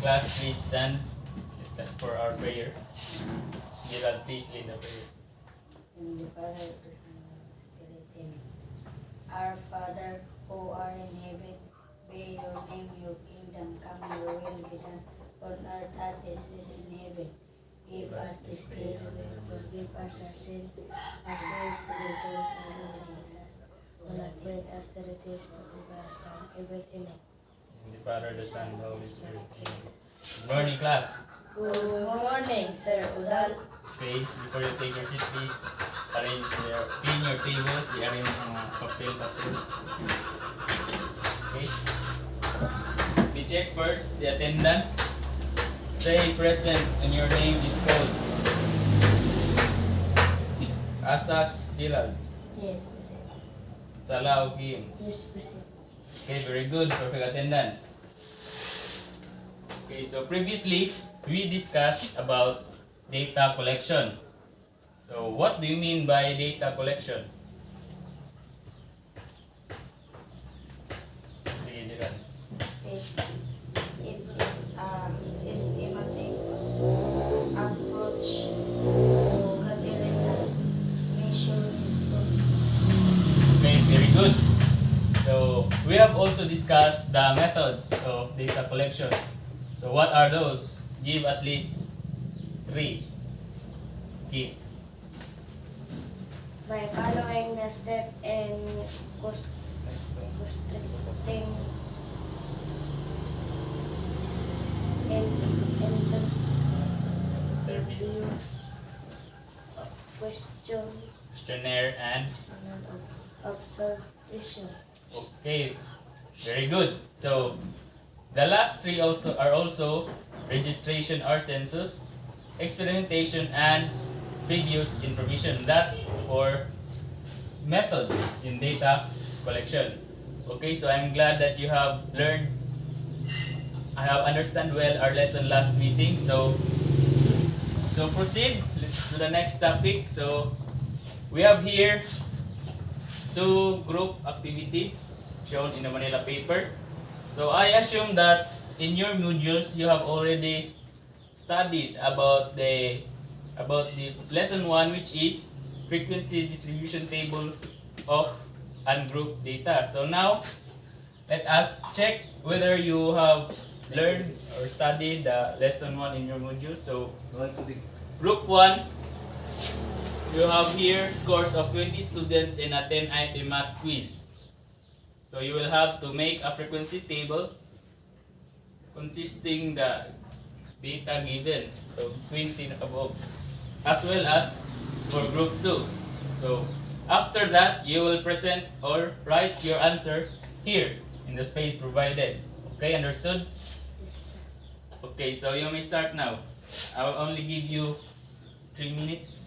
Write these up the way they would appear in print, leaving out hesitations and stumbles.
class, please stand for our prayer. Gerald, please lead the prayer. In the Father, the Son, and the Spirit. Amen. Our Father, who art in heaven, may your name, your kingdom come, your will be done on earth as it is in heaven. Give us this day our daily bread, forgive us our sins, our sins, forgive those who sin against us. Do not bring us to the test, but deliver us from evil. Amen. In the Father, the Son, and the Holy Spirit. Amen. Good morning, class. Good morning, Sir Udal. Okay, before you take your seat, please arrange clean your tables, i-arrange mga papel. Okay. We check first the attendance. Say present when your name is called. Asas Hilal. Yes, present. Salau Kim. Yes, present. Okay, very good. Perfect attendance. Okay, so previously we discussed about data collection. So what do you mean by data collection? Sige, Gerald. It is a systematic approach to gathering and measurements from. Okay, very good. So we have also discussed the methods of data collection. So what are those? Give at least 3. Keep. By following the step and constructing interview Questionnaire and observation. okay, very good. So the last 3 are also registration or census, experimentation, and previous information. That's for methods in data collection. Okay, so I'm glad that you have learned, I have understand well our lesson last meeting. So proceed to the next topic. So we have here 2 group activities shown in the Manila paper. So I assume that in your modules you have already studied about the lesson 1, which is frequency distribution table of ungrouped data. So now let us check whether you have learned or studied the lesson 1 in your module. So group 1, you have here scores of 20 students in a 10-item math quiz. So you will have to make a frequency table consisting the data given, so 20 and above, as well as for group 2. So after that, you will present or write your answer here in the space provided. Okay, understood? Yes, sir. Okay, so you may start now. I will only give you 3 minutes.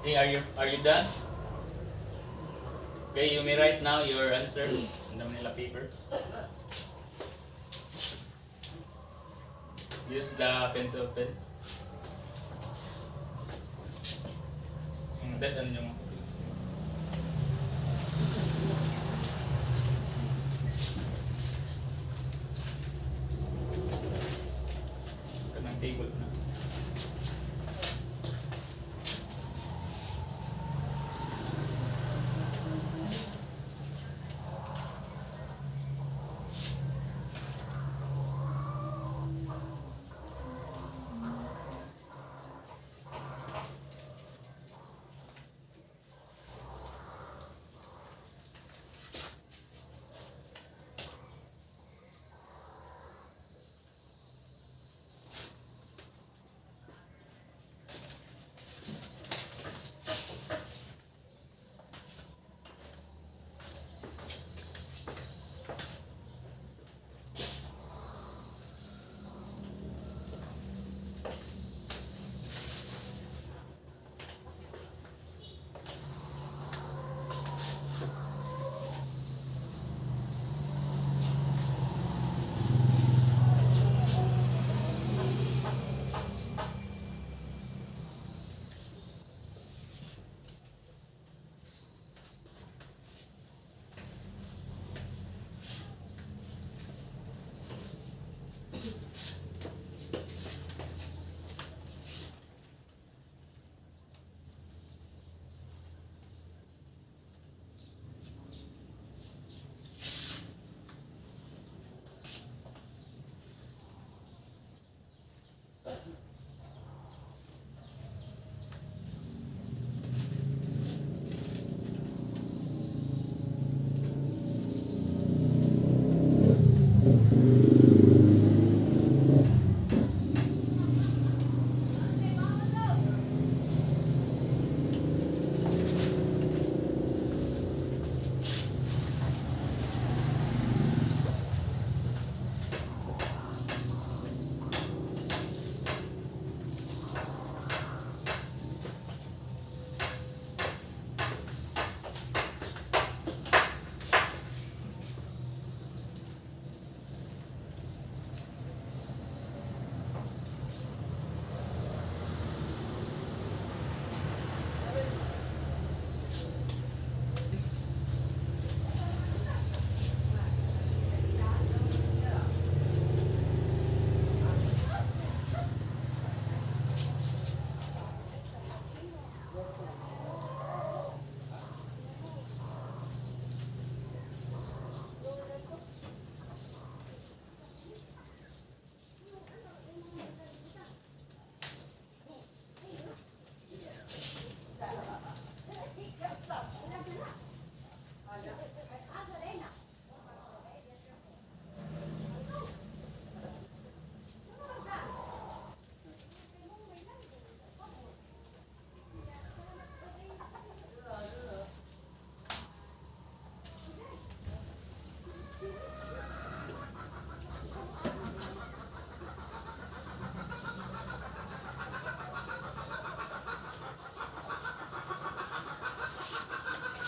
Okay, are you done? Okay, you may write now your answer in the Manila paper. Use the pen to pen. That ano yung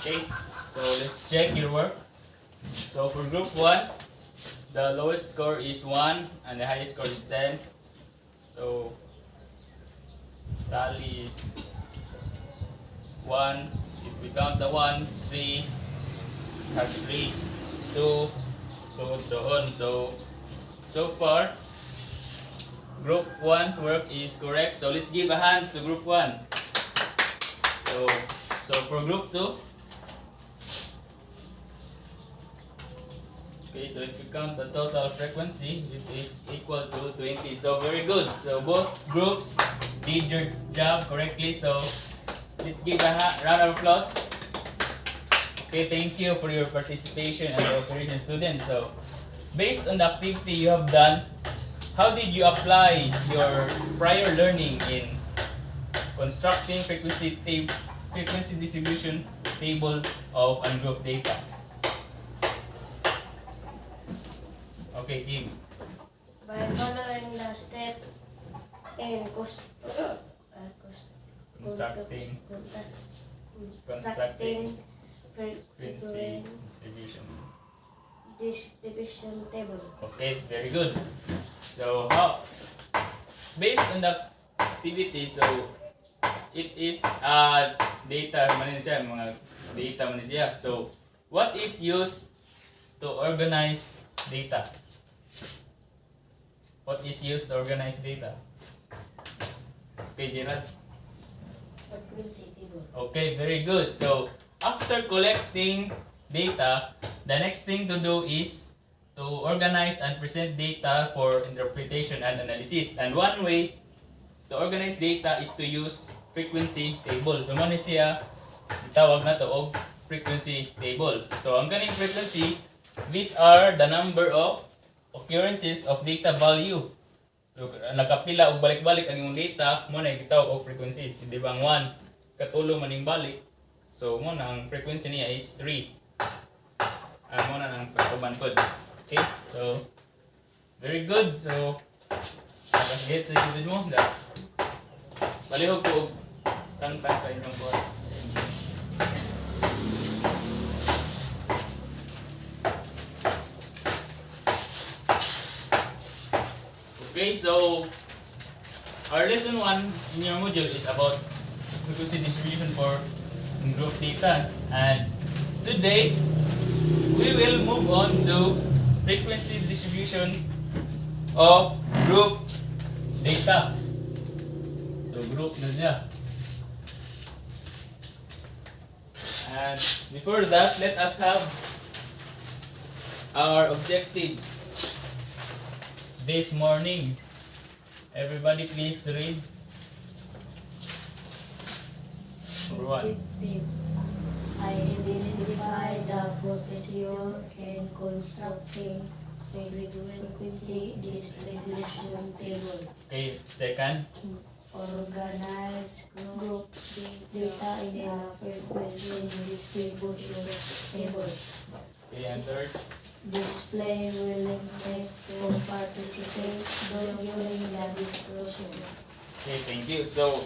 Okay, so let's check your work. So for group 1, the lowest score is 1 and the highest score is 10. So tally is 1. If we count the 1, 3 has 3, 2, so on. So far, group 1's work is correct. So let's give a hand to group 1. So for group 2, okay, so if you count the total frequency, it is equal to 20. So very good. So both groups did your job correctly. So let's give a round of applause. Okay, thank you for your participation and your operation students. So based on the activity you have done, how did you apply your prior learning in constructing frequency distribution table of ungrouped data? Okay, Kim. By following the step in Constructing constructing frequency frequency distribution. distribution table. Okay, very good. So how, based on the activity, so it is data man siya, mga data man siya. So what is used to organize data? What is used to organize data? Okay, Gerald. Frequency table. Okay, very good. So after collecting data, the next thing to do is to organize and present data for interpretation and analysis. And one way to organize data is to use frequency table. So mo ni siya itawag na to og frequency table. So ang ganing frequency, these are the number of occurrences of data value. So nakapila og balik-balik ang imong data, mo na gitawag og frequencies. Di ba ang 1 katulong maning balik. So mo na ang frequency niya is 3. Mo na ang pagtuban pod. Okay? So very good. So get sa YouTube mo da. Palihog ko og tangtang sa inyong buhat. Okay, so our lesson 1 in your module is about frequency distribution for group data, and today we will move on to frequency distribution of group data. So group na siya. And before that, let us have our objectives this morning. Everybody please read. Number 1. Objective. Identify the procedure in constructing frequency distribution table. Okay, second. Organize group data in a frequency distribution table. Okay, and third. Display willingness to participate during the discussion. Okay, thank you. So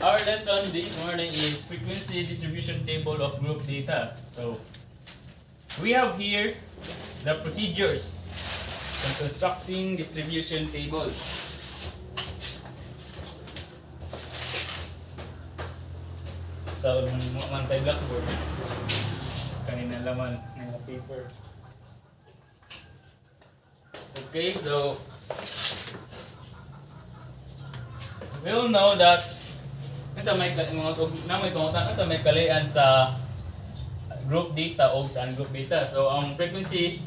our lesson this morning is frequency distribution table of group data. So we have here the procedures in constructing distribution table. So man tayo blackboard. Kanina laman ng paper. Okay, so we all know that sa may pangutan sa may kalian sa group data o sa ungroup data. So ang frequency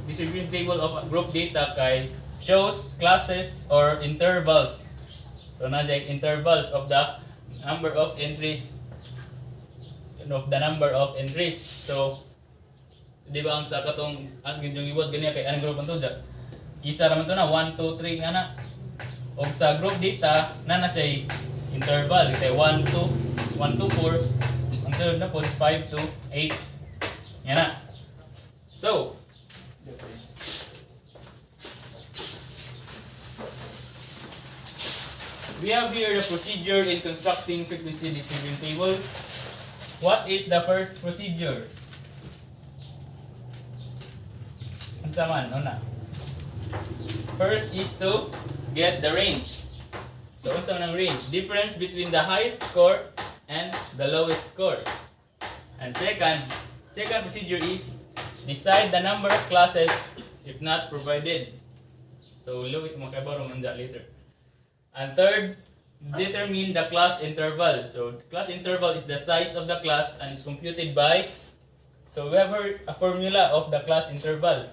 distribution table of group data kay shows classes or intervals. So nandiyan intervals of the number of entries, So di ba ang sa katong ang yung iwat ganiya kay anong group man to da? Isa ra man to na 1 2 3 nga na. O sa group data na siya interval kay 1 2 4 ang sunod na po 5 to 8. Yan na. So we have here the procedure in constructing frequency distribution table. what is the first procedure? Unsa man, una? First is to get the range. So, unsa man ang range? Difference between the highest score and the lowest score. And second procedure is decide the number of classes if not provided. So, luwit mo kay baro man later. And third, determine the class interval. So, class interval is the size of the class and is computed by, so we have a formula of the class interval.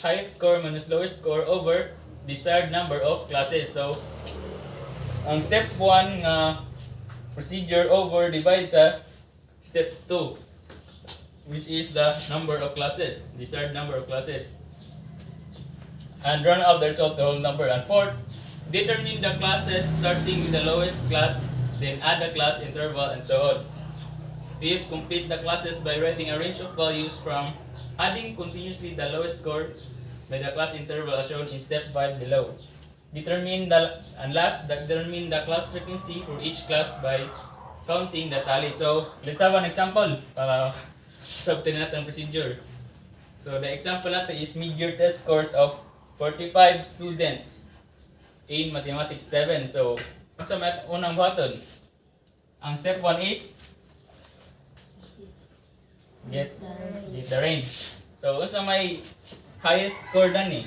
Highest score minus lowest score over desired number of classes. So, ang step 1 nga procedure over divide sa step 2, which is the number of classes, desired number of classes. And run out the result, the whole number. And fourth, determine the classes starting with the lowest class, then add the class interval, and so on. Fifth, complete the classes by writing a range of values from adding continuously the lowest score by the class interval as shown in step 5 below. Determine the class frequency for each class by counting the tally. So, let's have an example para subtin natin ang procedure. So, the example natin is mid-year test scores of 45 students in Mathematics 7. So, kung sa unang button, ang step 1 is get the range. So, unsa may highest score dan ni?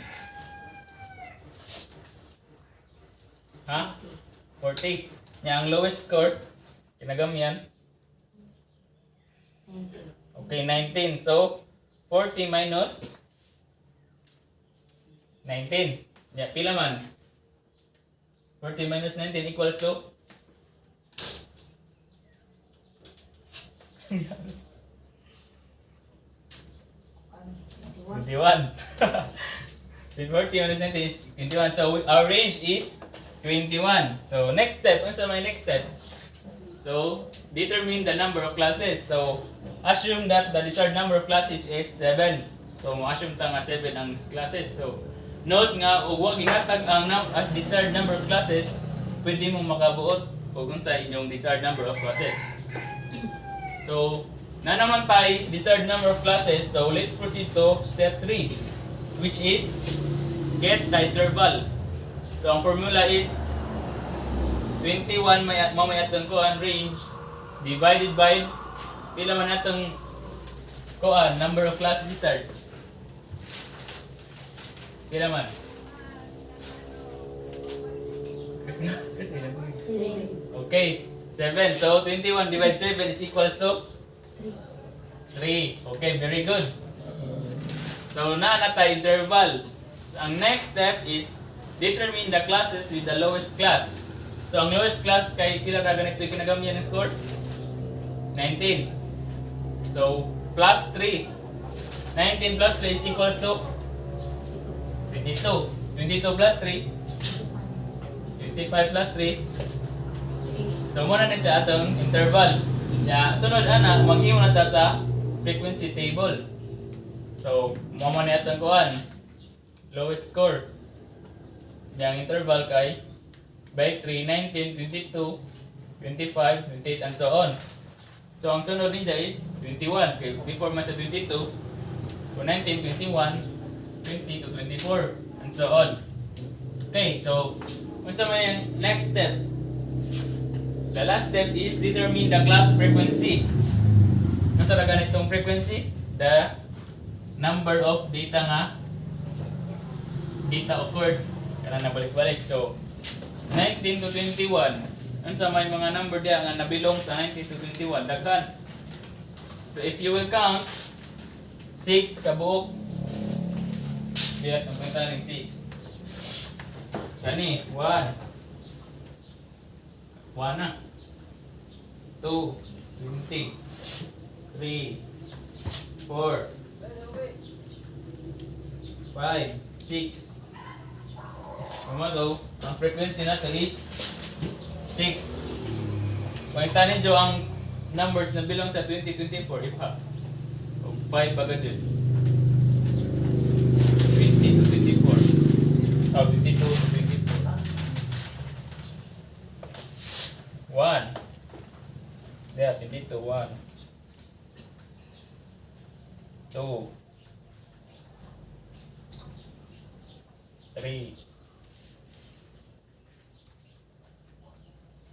Ha? 40. Nya ang lowest score kinagamian 19. okay, 19. So, 40 minus 19. Ya, pila man? 40 minus 19 equals to 21. 40 minus 19 is 21. So, our range is 21. So, next step. What's my next step? So, determine the number of classes. So, assume that the desired number of classes is 7. So, assume ta nga 7 ang classes. So, note nga, huwag ihatag ang desired number of classes, pwede mong makabuot kung sa inyong desired number of classes. So, na naman tayo desired number of classes. So, let's proceed to step 3, which is get the interval. So, ang formula is 21 mamay atong kuan range divided by pila man atong kuan number of class desired. Pila man? Kasi okay, 7. So 21 divided 7 is equals to 3. Okay, very good. So naa na tayo interval. So, ang next step is determine the classes with the lowest class. So, ang lowest class kay pila ra ganito yung kinagamihan ng score? 19. So, plus 3. 19 plus 3 is equals to 22. 22 plus 3. 25 plus 3. So, muna na siya atong interval. Ya, sunod ana, maghimo na ta sa frequency table. So, mama na atong kuan. Lowest score. Yang interval kay by 3, 19, 22, 25, 28, and so on. So, ang sunod ninja is 21. Okay, before man sa 22, to 19, 21, 20 to 24, and so on. Okay, so, unsa may yung next step? The last step is determine the class frequency. Unsa ra ganitong frequency? The number of data occurred. Kana na balik-balik. So, 19 to 21. Unsa may mga number diya nga nabilong sa 19 to 21? Daghan. So, if you will count, 6 kabuok. Diya, ang punta ng 6. Kani, 1. 1 na. 2, 20, 3, 4, 5, 6. Sumago, ang frequency natin is 6. Pagkita ninyo ang numbers na bilang sa 2024, ipa. 5 baga dyan. 20 to 24. Oh, 22 to 24. 1. There, 22, 1. 2, 3,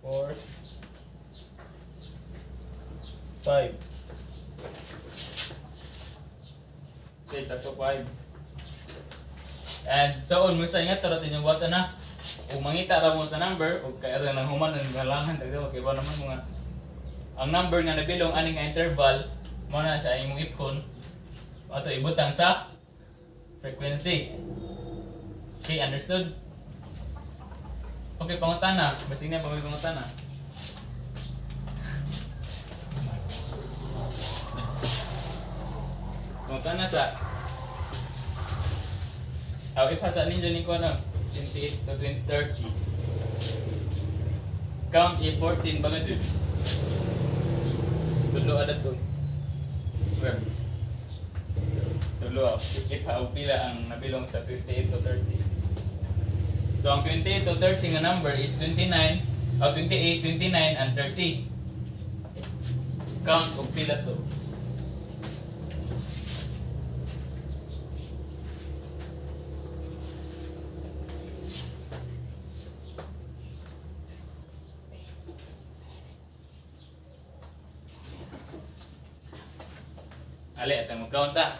4, 5. Okay, sakto 5. And so on mo sa ingat tarot inyong buhatan na. Kung mangita ra mo sa number o kaya ra nang human ng galangan talaga kay ba naman mga ang number nga nabilong ani nga interval mo na siya imong ipon ato ibutang sa frequency. Okay, understood? Okay, pangutana. Basig na pangutana. Pangutana sa ipasa ninyo ni ko ano 28 to 30. Count E14 baga dun. Tulo ada to. Well, tulo ipaw pila ang nabilong sa 28 to 30. So ang 28 to 30 nga number is 29, 28, 29 and 30. Count og pila to. Ali, atang mag-count ta.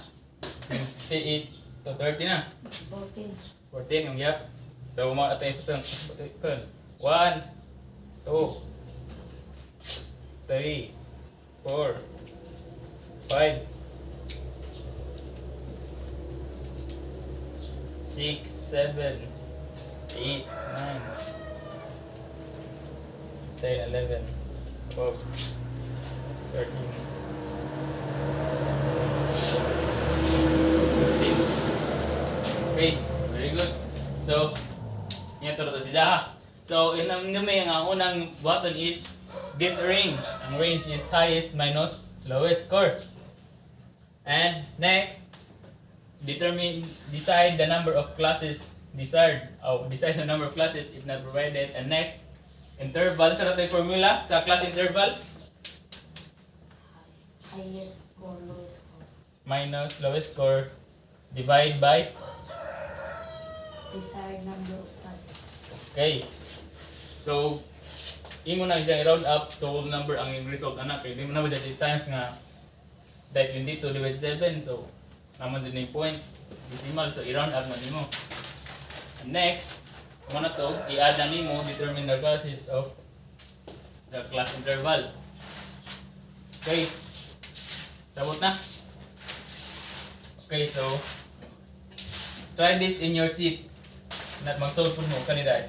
28 to 30 na. 14. 14 yung gap. So, mga atay pasang. 1, 2, 3, 4, 5, 6, 7, 8, 9, 10, 11, 12, 13, 15. Okay, very good. So, yan to si Jaha. So, ang unang button is get range. Ang range is highest minus lowest score. And next, decide the number of classes desired. Decide the number of classes if not provided. And next, interval. Sa natin formula sa class interval? Highest or lowest score. Minus lowest score divide by Desired number of classes. okay. So imo na dyan i-round up to whole number ang yung result anak kay di mo na ba dyan times nga dahil 22 divided 7 so naman din yung point decimal so i-round up na nimo. Next mo na to i-add na nimo determine the classes of the class interval. Okay. Sabot na. Okay, so try this in your seat. Not mag-solve po mo kanina.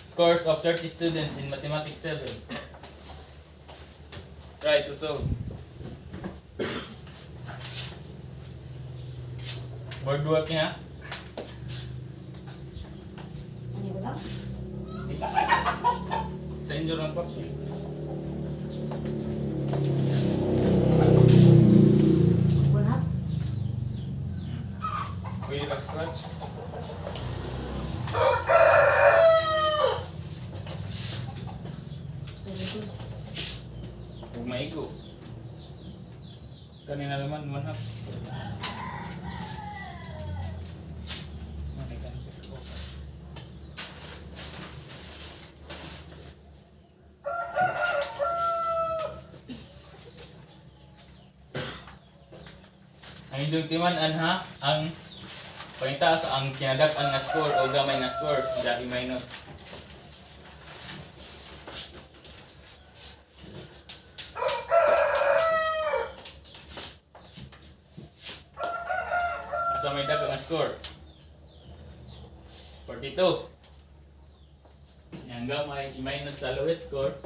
Scores of 30 students in Mathematics 7. Try to solve. Board working ha? Ano ba ito? Sa inyo lang po. Bunap? Pwede pag-scratch. Very good. Huwag maigo. Kanina naman, manhap. Manicansel ko. Ang inyong timan-an ha, ang pangitaas ang kinadak-an nga score o gamay nga score, dahil minus. Asa may dak nga score? 42. Yang gamay i-minus sa lowest score.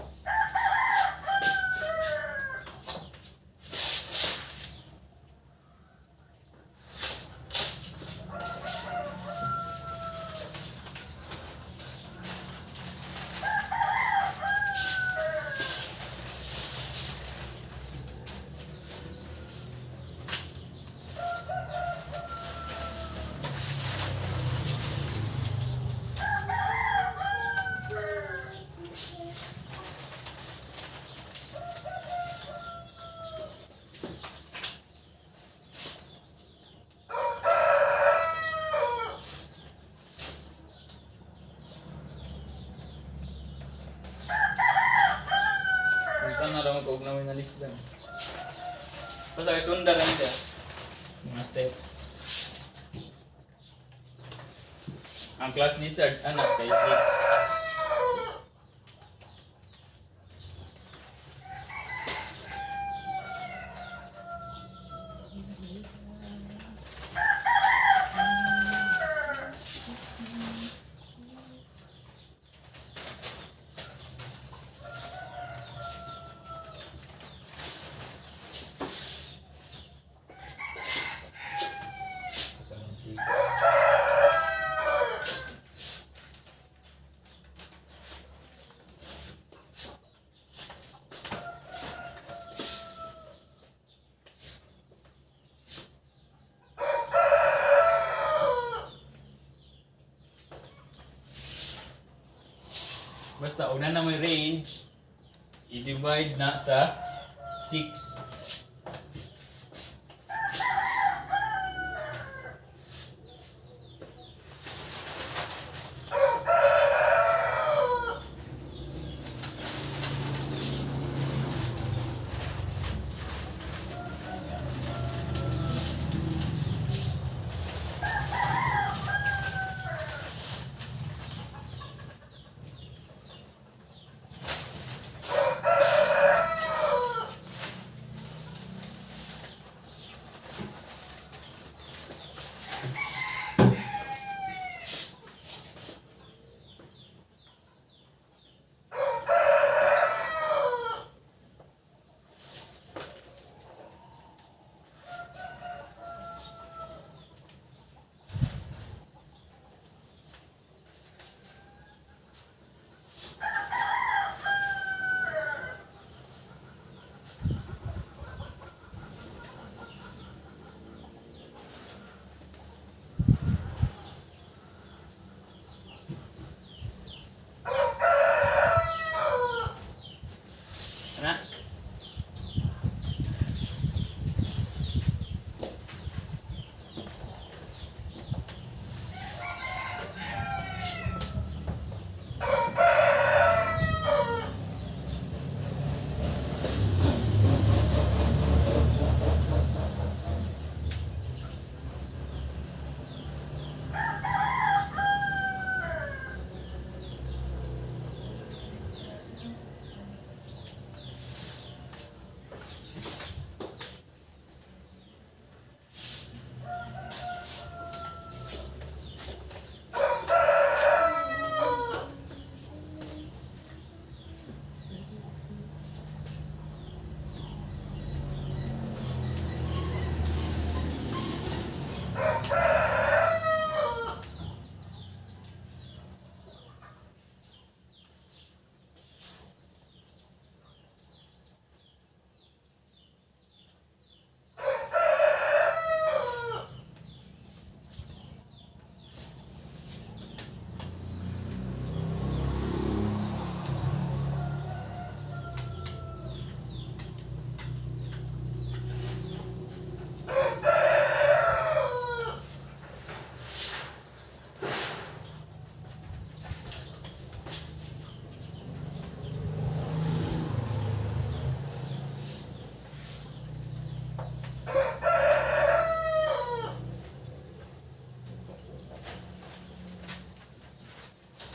kung namin na list lang. Basta sundan lang siya. Mga steps. Ang class lizard, anak, kay 6. Basta una na may range, i-divide na sa 6. Ano?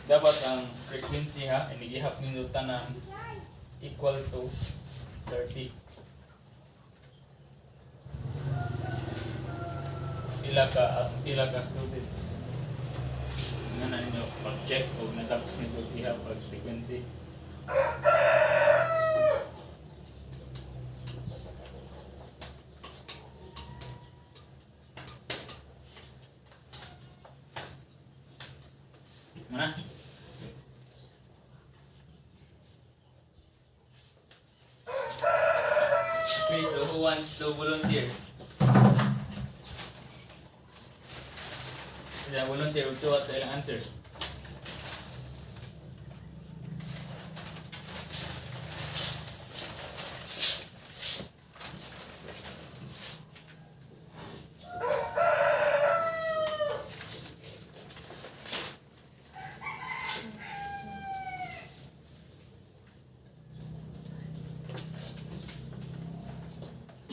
Dapat ang frequency ha, inigihap minuta na equal to 30. Pila ka students. Nga na ninyo pag-check o nasabot nito ihap ang frequency. Mana? Okay, so who wants to volunteer? Yeah, volunteer, magsuwat sa ilang answers.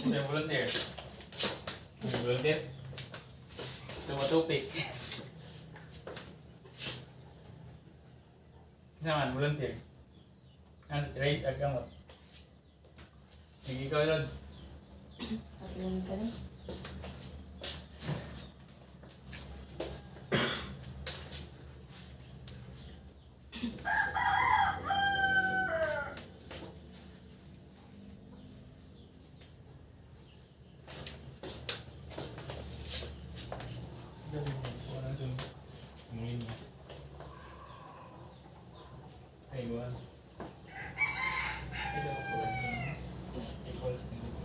Sir, volunteer. Volunteer. Tumatopic. Naman, volunteer. Raise a kamot. Sige, ikaw, Rod. Patuloy ka rin. Walang zoom. Muli niya. Ay, gawin. Ito ako po. Equals na ito.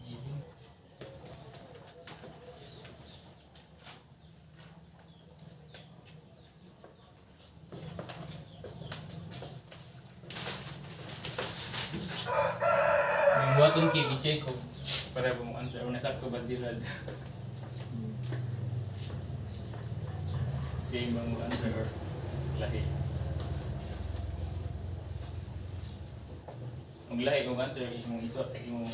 Giving. Yung buhaton kay i-check ko para kung answer o nasakto ba dirad. Same bang mo answer or lahi. Kung lahi kung answer imong isot ay imong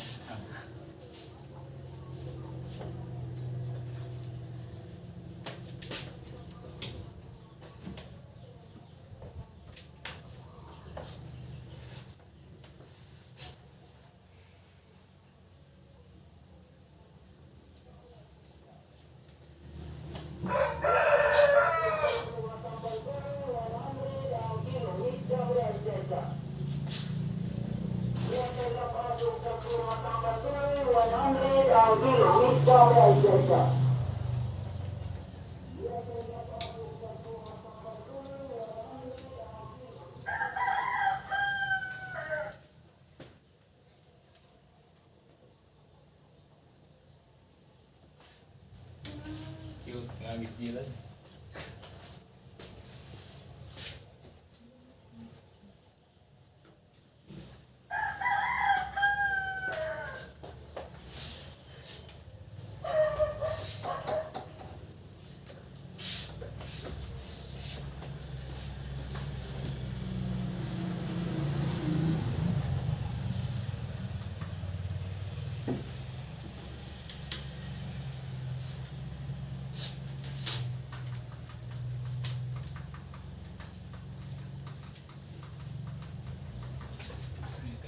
cute nga agis dirad.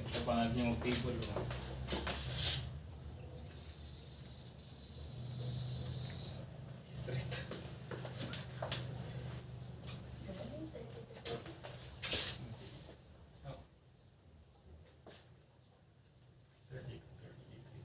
Ito pangag yung table. Straight. Oh. 30 to 30 degree.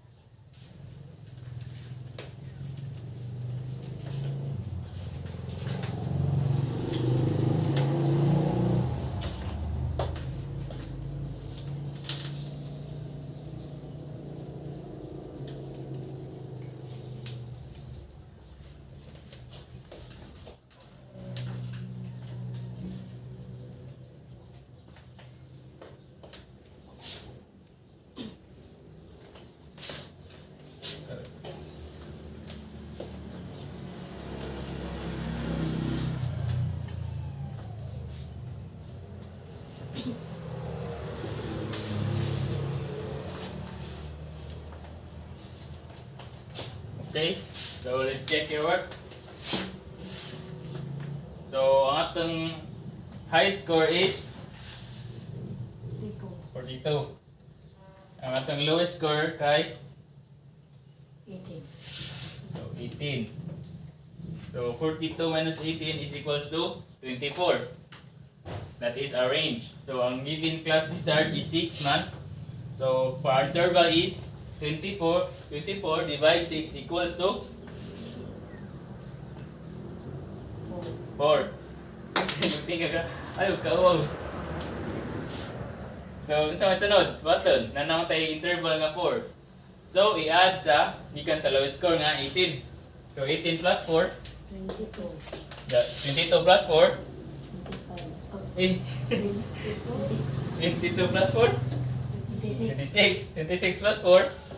Okay, so let's check your work. So, ang atong high score is Dito. 42. Ang atong lowest score kay 18. so 18. So 42 minus 18 is equals to 24. That is our range. So ang given class desired is 6 man. So for our interval is 24 divide 6 equals to 4. Tingnan ka. Ayaw ka, wow. So, sa sunod, button, nanangtay interval nga 4. So, i-add sa, gikan sa lowest score nga, 18. So, 18 plus 4. 22. 22 plus 4. 25. Eh, 22. 22 plus 4. 26. 26 plus 4.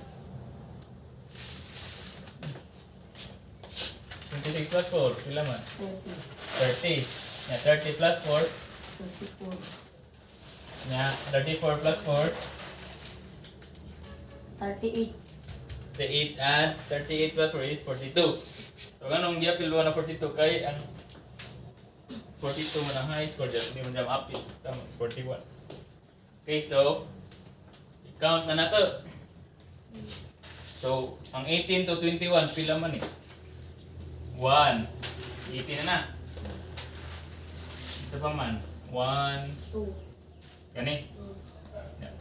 26 plus 4, pila man? 30. 30. Yeah, 30 plus 4. 34. Yeah, 34 plus 4. 38. 38 and 38 plus 4 is 42. So ganong dia pilwa na 42 kay ang 42 man ang high score dyan. Hindi mo dyan up is tama, is 41. Okay, so i-count na nato. So, ang 18 to 21 pila man eh? 1. 18 na na. Isa pa man. 1. 2. Gani.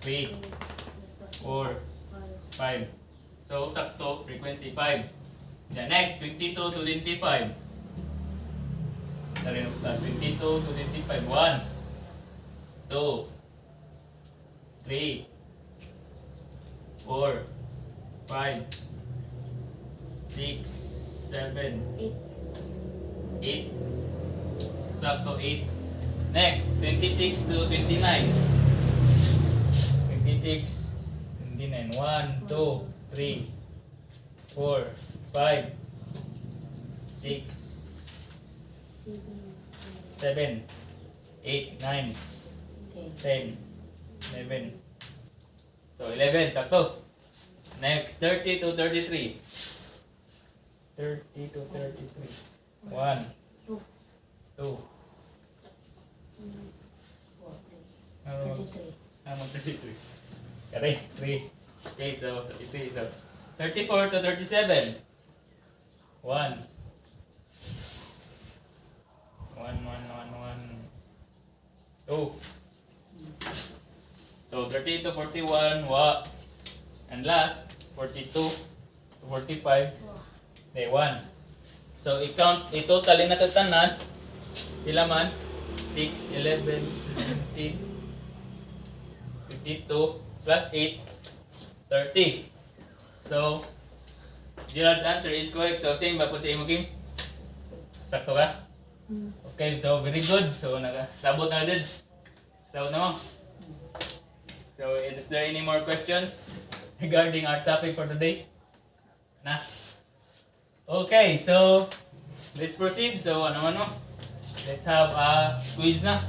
3. 4. 5. So, sakto, frequency 5. Yeah, next, 22 to 25. Narinig sa 22 to 25. 1, 2, 3, 4, 5, 6, 7, 8. 8. Sakto 8. Next, 26 to 29. 26, 29. 1, 2, 3, 4, 5, 6, 7, 8, 9, Okay. 10, 11. So 11, sakto. Next, 30 to 33. 30 to 33. 1, 2, 33. I'm on 33. Correct, 3. Okay, so 33. So 34 to 37. 1. 1, 2. So 30 to 41, wa. And last, 42 to 45, day 1. So i-totalin na ito tanan. Pila man? 6, 11, 17, 52, plus 8, 30. So, Gerald's answer is correct. So, same ba po sa imo, Kim? Sakto ka? Okay, so very good. So, sabot na dyan. Sabot na mo. So, is there any more questions regarding our topic for today? Na? Okay, so let's proceed. So, let's have a quiz na.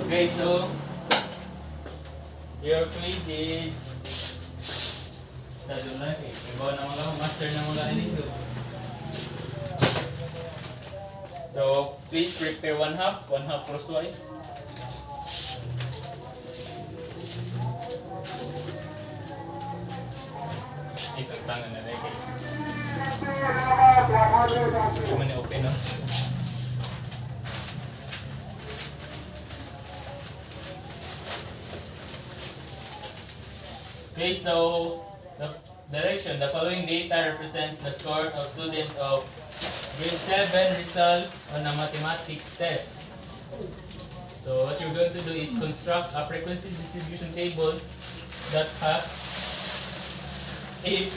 Okay, so your quiz is ibaw na mga master na mga nito. So, please prepare one half crosswise. Itong tangan na dahil. Hindi man open up. Okay, so the direction, the following data represents the scores of students of grade 7 result on a mathematics test. So what you're going to do is construct a frequency distribution table that has if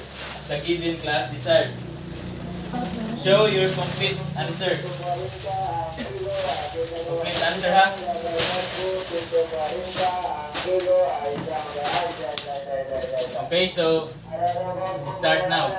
the given class desired. Show your complete answer. Complete answer ha? Okay, so start now.